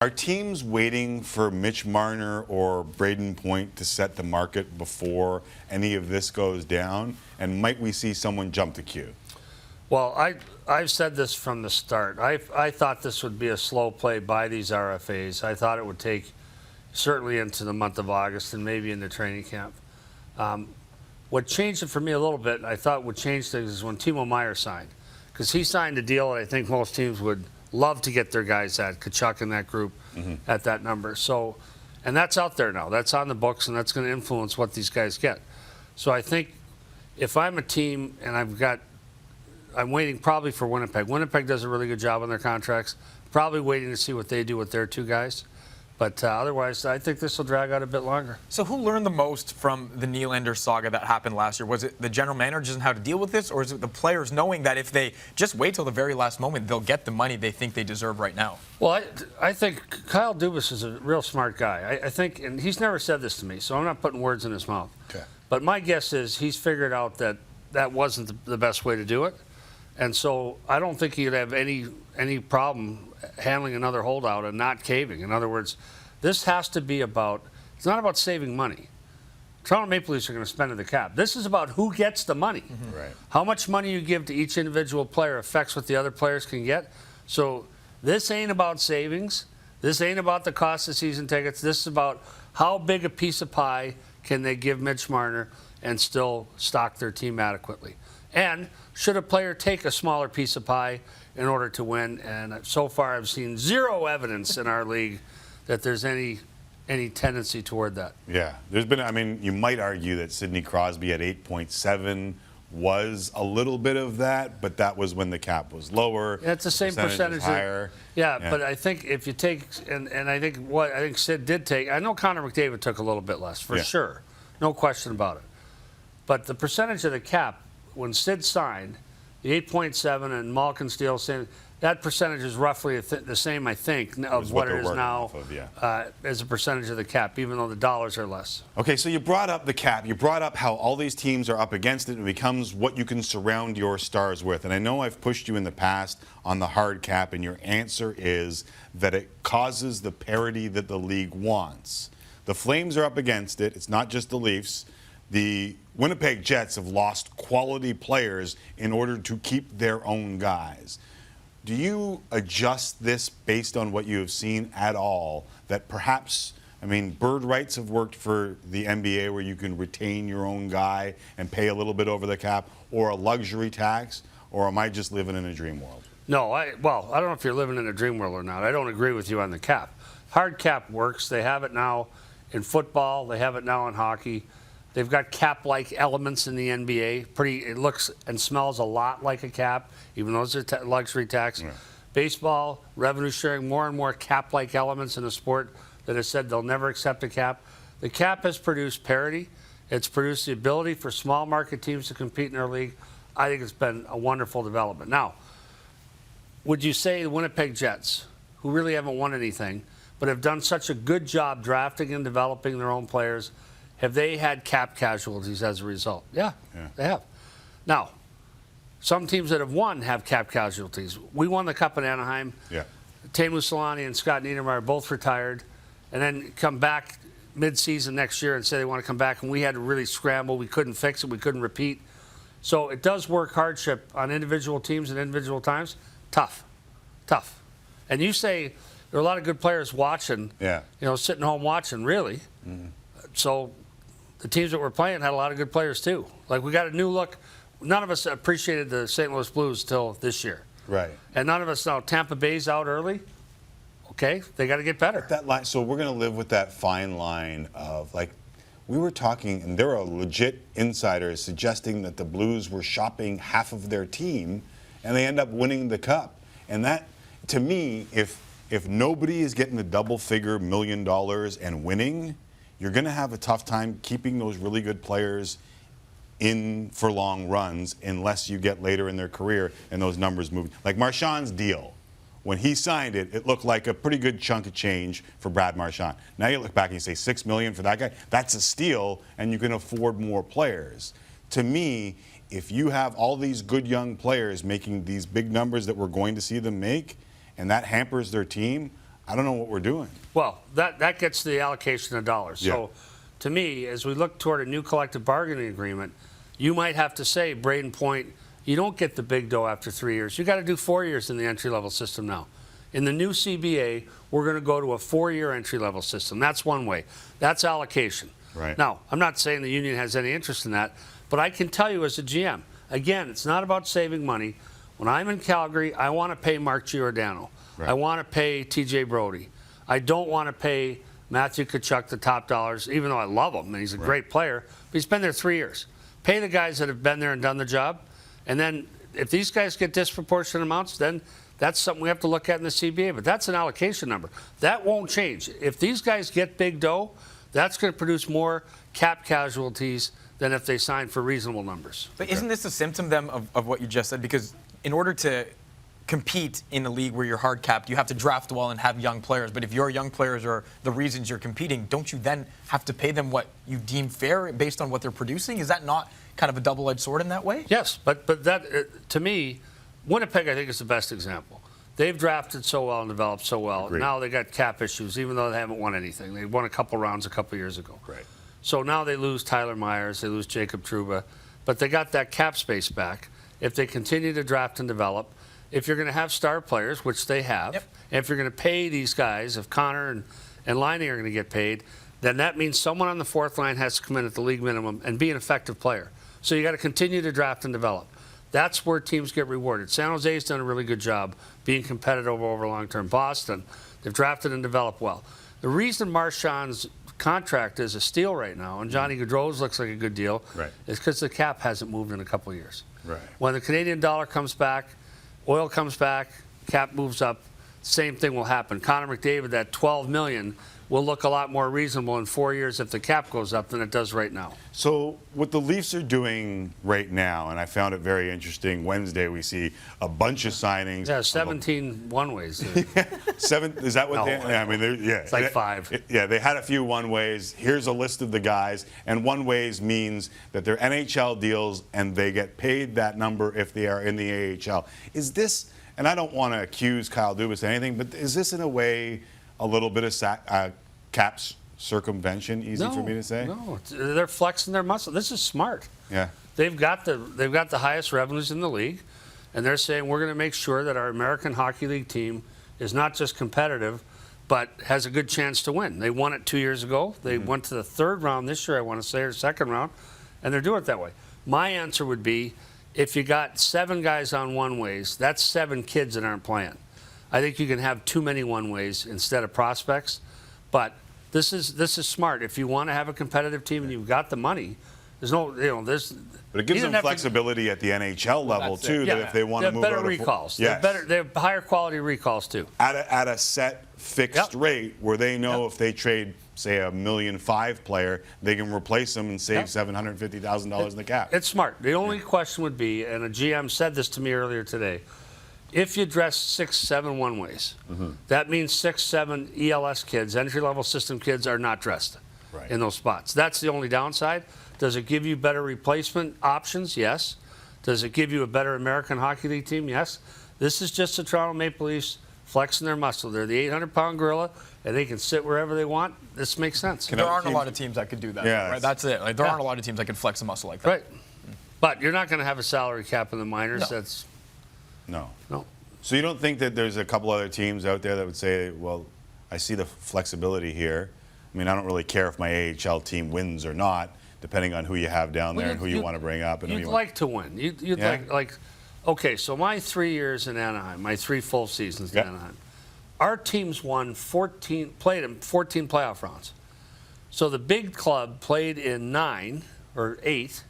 Are teams waiting for Mitch Marner or Braden Point to set the market before any of this goes down? And might we see someone jump the queue? Well, I've said this from the start. I thought this would be a slow play by these RFAs. I thought it would take certainly into the month of August and maybe into training camp. What changed it for me a little bit, I thought would change things, is when Timo Meier signed. Because he signed a deal that I think most teams would love to get their guys at, Kachuk and that group at that number. So, and that's out there now. That's on the books, and that's going to influence what these guys get. So I think if I'm a team and I'm waiting probably for Winnipeg. Winnipeg does a really good job on their contracts. Probably waiting to see what they do with their two guys. But otherwise, I think this will drag out a bit longer. So who learned the most from the Nylander saga that happened last year? Was it the general manager and how to deal with this, or is it the players knowing that if they just wait till the very last moment, they'll get the money they think they deserve right now? Well, I think Kyle Dubas is a real smart guy. I think, and he's never said this to me, so I'm not putting words in his mouth. Okay. But my guess is he's figured out that that wasn't the best way to do it. And so I don't think he'd have any problem handling another holdout and not caving. In other words, this has to be about, it's not about saving money. Toronto Maple Leafs are going to spend in the cap. This is about who gets the money. Right. How much money you give to each individual player affects what the other players can get. So this ain't about savings. This ain't about the cost of season tickets. This is about how big a piece of pie can they give Mitch Marner and still stock their team adequately. And should a player take a smaller piece of pie in order to win? And so far I've seen zero evidence in our league that there's any tendency toward that. Yeah, there's been, I mean, you might argue that Sidney Crosby at 8.7 was a little bit of that, but that was when the cap was lower. Yeah, it's the same percentage. Higher. Yeah, but I think if you take, and I think Sid did take, I know Connor McDavid took a little bit less, for sure. No question about it. But the percentage of the cap, when Sid signed, the 8.7 and Malkin Steele saying, that percentage is roughly the same, I think, of what it is now as a percentage of the cap, even though the dollars are less. Okay, so you brought up the cap. You brought up how all these teams are up against it and it becomes what you can surround your stars with. And I know I've pushed you in the past on the hard cap, and your answer is that it causes the parity that the league wants. The Flames are up against it. It's not just the Leafs. The Winnipeg Jets have lost quality players in order to keep their own guys. Do you adjust this based on what you have seen at all? That perhaps, I mean, bird rights have worked for the NBA where you can retain your own guy and pay a little bit over the cap, or a luxury tax, or am I just living in a dream world? No, well, I don't know if you're living in a dream world or not. I don't agree with you on the cap. Hard cap works. They have it now in football. They have it now in hockey. They've got cap-like elements in the NBA. It looks and smells a lot like a cap, even though it's a luxury tax. Yeah. Baseball, revenue sharing, more and more cap-like elements in the sport that have said they'll never accept a cap. The cap has produced parity. It's produced the ability for small market teams to compete in our league. I think it's been a wonderful development. Now, would you say the Winnipeg Jets, who really haven't won anything, but have done such a good job drafting and developing their own players, have they had cap casualties as a result? Yeah, they have. Now, some teams that have won have cap casualties. We won the Cup in Anaheim. Yeah. Teemu Selanne and Scott Niedermayer both retired, and then come back mid-season next year and say they want to come back, and we had to really scramble. We couldn't fix it. We couldn't repeat. So it does work hardship on individual teams at individual times. Tough. And you say there are a lot of good players watching, sitting home watching, really. So the teams that were playing had a lot of good players too. Like, we got a new look. None of us appreciated the St. Louis Blues till this year. Right. And none of us know Tampa Bay's out early. Okay, they got to get better. That line, so we're going to live with that fine line of, like, we were talking, and there are legit insiders suggesting that the Blues were shopping half of their team, and they end up winning the Cup. And that, to me, if nobody is getting the double-figure $1 million and winning, you're going to have a tough time keeping those really good players in for long runs unless you get later in their career and those numbers move. Like Marchand's deal, when he signed it, it looked like a pretty good chunk of change for Brad Marchand. Now you look back and you say $6 million for that guy. That's a steal, and you can afford more players. To me, if you have all these good young players making these big numbers that we're going to see them make, and that hampers their team, I don't know what we're doing. Well, that gets to the allocation of dollars. Yeah. So, to me, as we look toward a new collective bargaining agreement, you might have to say, Braden Point, you don't get the big dough after 3 years. You got to do 4 years in the entry-level system now. In the new CBA, we're going to go to a 4-year entry-level system. That's one way. That's allocation. Right. Now, I'm not saying the union has any interest in that, but I can tell you as a GM, again, it's not about saving money. When I'm in Calgary, I want to pay Mark Giordano. Right. I want to pay TJ Brody. I don't want to pay Matthew Tkachuk the top dollars, even though I love him and he's a great player, but he's been there 3 years. Pay the guys that have been there and done the job, and then if these guys get disproportionate amounts, then that's something we have to look at in the CBA, but that's an allocation number. That won't change. If these guys get big dough, that's going to produce more cap casualties than if they sign for reasonable numbers. But isn't this a symptom then of what you just said? Because in order to compete in a league where you're hard capped, you have to draft well and have young players. But if your young players are the reasons you're competing, don't you then have to pay them what you deem fair based on what they're producing? Is that not kind of a double-edged sword in that way? Yes, but that to me, Winnipeg, I think, is the best example. They've drafted so well and developed so well. Agreed. Now they got cap issues, even though they haven't won anything. They won a couple rounds a couple years ago. Right. So now they lose Tyler Myers, they lose Jacob Trouba, but they got that cap space back. If they continue to draft and develop, if you're going to have star players, which they have, and if you're going to pay these guys, if Connor and Liney are going to get paid, then that means someone on the fourth line has to come in at the league minimum and be an effective player. So you got to continue to draft and develop. That's where teams get rewarded. San Jose's done a really good job being competitive over long term. Boston, they've drafted and developed well. The reason Marchand's contract is a steal right now, and Johnny Gaudreau's looks like a good deal, is because the cap hasn't moved in a couple of years. Right. When the Canadian dollar comes back, oil comes back, cap moves up, same thing will happen. Connor McDavid, that $12 million, will look a lot more reasonable in 4 years if the cap goes up than it does right now. So what the Leafs are doing right now, and I found it very interesting, Wednesday we see a bunch of signings. Yeah, 17 one-ways. 7, is that what No, they, yeah, I mean, yeah. It's like 5. Yeah, they had a few one-ways. Here's a list of the guys, and one-ways means that they're NHL deals and they get paid that number if they are in the AHL. Is this, and I don't want to accuse Kyle Dubas of anything, but is this in a way a little bit of caps circumvention, easy for me to say? No, they're flexing their muscle. This is smart. Yeah. They've got the highest revenues in the league, and they're saying we're going to make sure that our American Hockey League team is not just competitive, but has a good chance to win. They won it 2 years ago. They went to the third round this year, I want to say, or second round, and they're doing it that way. My answer would be, if you got 7 guys on one-ways, that's 7 kids that aren't playing. I think you can have too many one-ways instead of prospects, but this is smart. If you want to have a competitive team and you've got the money, there's no, there's. But it gives them flexibility at the NHL level too. That if they want to move better out recalls. Yes. They have higher quality recalls too. At a set fixed rate where they know if they trade, say, a $1.5 million player, they can replace them and save $750,000 in the cap. It's smart. The only question would be, and a GM said this to me earlier today, if you dress 6, 7 one-ways, that means 6, 7 ELS kids, entry-level system kids, are not dressed in those spots. That's the only downside. Does it give you better replacement options? Yes. Does it give you a better American Hockey League team? Yes. This is just the Toronto Maple Leafs flexing their muscle. They're the 800-pound gorilla, and they can sit wherever they want. This makes sense. There aren't a lot of teams that could do that. Yeah, right? That's it. Like, there aren't a lot of teams that can flex a muscle like that. Right. But you're not going to have a salary cap in the minors. No. That's No. no. So you don't think that there's a couple other teams out there that would say, well, I see the flexibility here. I mean, I don't really care if my AHL team wins or not, depending on who you have down there and who you want to bring up. And You'd like to win. You'd like, okay, so my 3 years in Anaheim, my 3 full seasons in Anaheim, our teams won played in 14 playoff rounds. So the big club played in 9 or 8.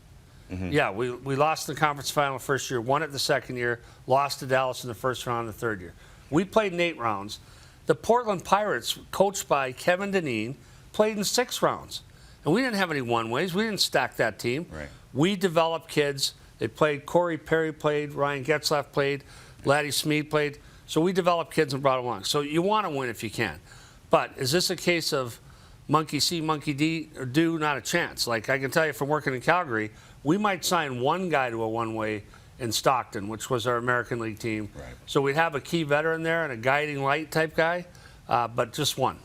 Yeah, we lost the conference final the first year, won it the second year, lost to Dallas in the first round the third year. We played in 8 rounds. The Portland Pirates, coached by Kevin Dineen, played in 6 rounds. And we didn't have any one-ways. We didn't stack that team. Right. We developed kids. They played. Corey Perry played. Ryan Getzlaff played. Laddie Smead played. So we developed kids and brought them along. So you want to win if you can. But is this a case of monkey see, monkey do? Not a chance. Like I can tell you from working in Calgary, we might sign one guy to a one-way in Stockton, which was our American League team. Right. So we'd have a key veteran there and a guiding light type guy. but just one.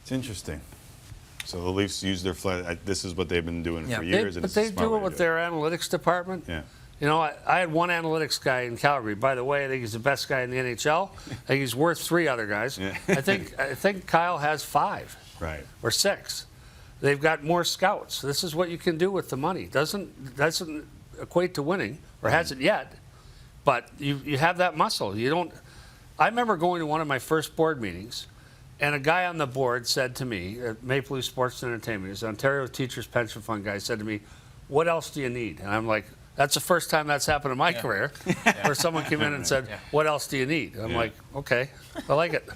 It's interesting. So the Leafs use their this is what they've been doing Yeah. for years. But it's they a smart do way it to with their analytics department. Yeah. You know, I had one analytics guy in Calgary. By the way, I think he's the best guy in the NHL. I think he's worth 3 other guys. Yeah. I think Kyle has 5 Right. or 6. They've got more scouts. This is what you can do with the money. Doesn't equate to winning, or hasn't yet. But you have that muscle. You don't. I remember going to one of my first board meetings, and a guy on the board said to me, Maple Leaf Sports and Entertainment, he's an Ontario Teachers Pension Fund guy, said to me, "What else do you need?" And I'm like, that's the first time that's happened in my career, where someone came in and said, "What else do you need?" And I'm like, okay, I like it.